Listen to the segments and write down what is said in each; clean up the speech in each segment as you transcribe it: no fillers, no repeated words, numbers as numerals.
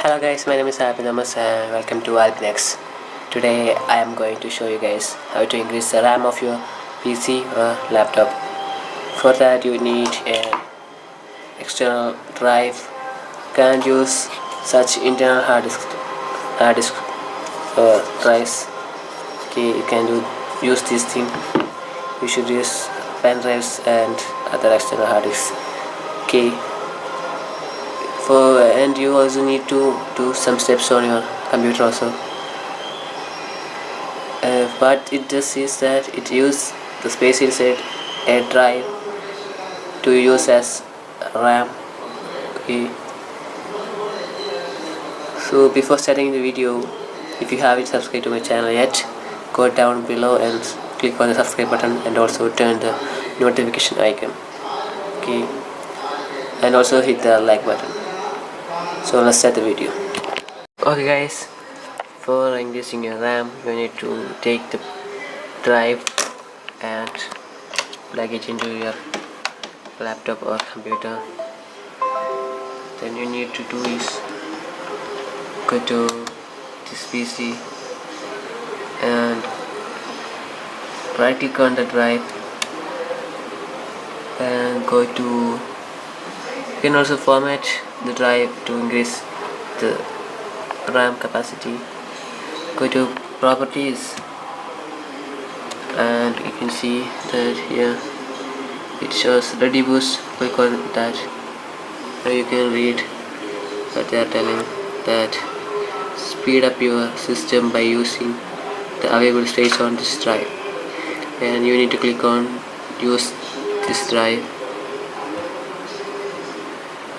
Hello guys, my name is Abhinamas and welcome to Alpinex. Today I am going to show you guys how to increase the RAM of your PC or laptop. For that you need an external drive. You can't use such internal hard disk drives. Okay, you can use this thing. You should use pen drives and other external hard disks. Okay, and you also need to do some steps on your computer also. What it does is that it uses the space inside a drive to use as RAM. Okay, so before starting the video, if you haven't subscribed to my channel yet, go down below and click on the subscribe button and also turn the notification icon. Okay, and also hit the like button. So let's start the video. Okay guys, for increasing your RAM you need to take the drive and plug it into your laptop or computer. Then you need to do is go to this PC and right click on the drive and go to, you can also format the drive to increase the RAM capacity. Go to properties and you can see that here it shows ready boost. Click on that. Now you can read what they are telling, that speed up your system by using the available space on this drive, and you need to click on use this drive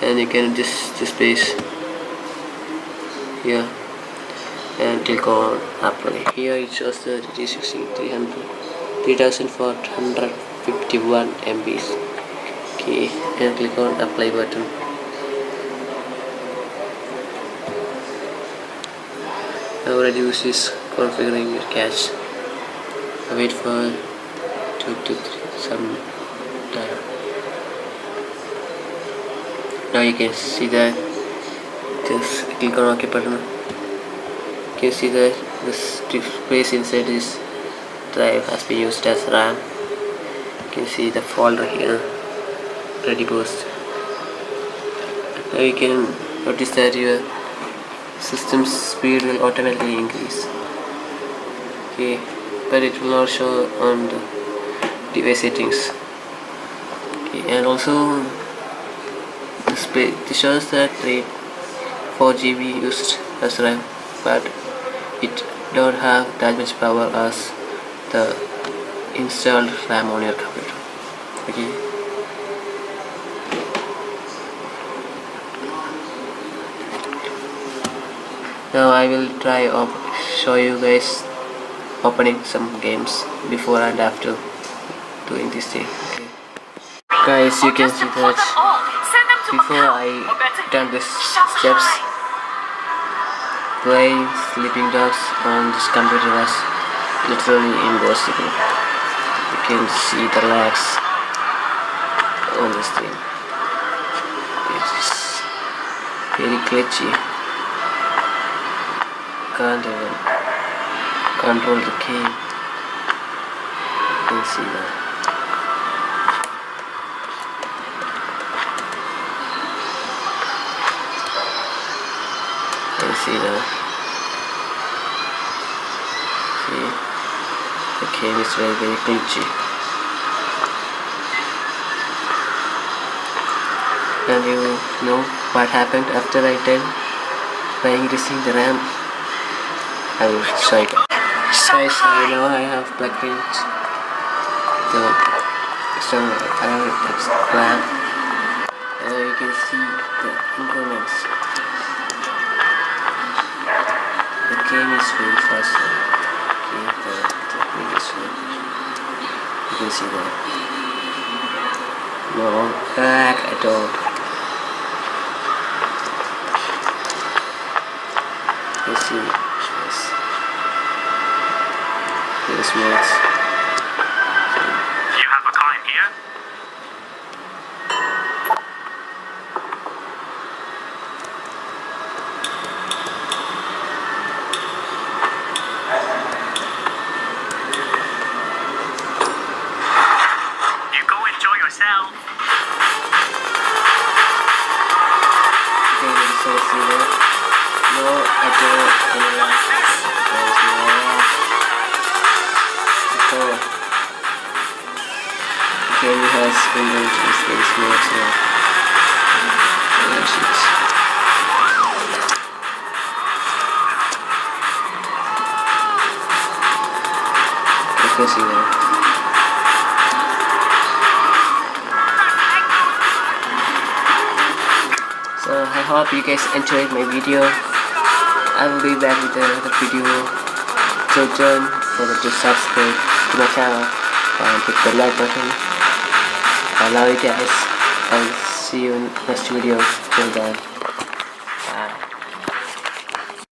and you can adjust the space here and click on apply. Here it shows that it is using 3451 MBs. Okay, and click on apply button. Now reduce is configuring your cache. Wait for 2 to 3 some time. Now you can see that just click on OK button. You can see that this space inside this drive has been used as RAM. You can see the folder here, ready boost. Now you can notice that your system's speed will automatically increase. Okay, but it will not show on the device settings. Okay, and also it shows that 4 GB used as RAM, but it don't have that much power as the installed RAM on your computer. Okay, now I will try show you guys opening some games before and after doing this thing. Okay, guys, you can see that before I done this steps, playing Sleeping Dogs on this computer was literally impossible. You can see the lags on this thing. It's very glitchy. Can't even control the game. You can see that. See that? See, the game is very glitchy. And you know what happened after I did by increasing the RAM? I will show you guys. Now I have plugged in the external RAM, and now you can see the increments. The game is very fast. Okay, the previous one. You can see that. No lag at all. You see, yes. Very smooth. You have a client here? frame rate is very slow, so yeah, shit. Focusing now. So I hope you guys enjoyed my video. I will be back with another video. So don't forget to subscribe to my channel and hit the like button. I love you guys. I'll see you in next video. Till then.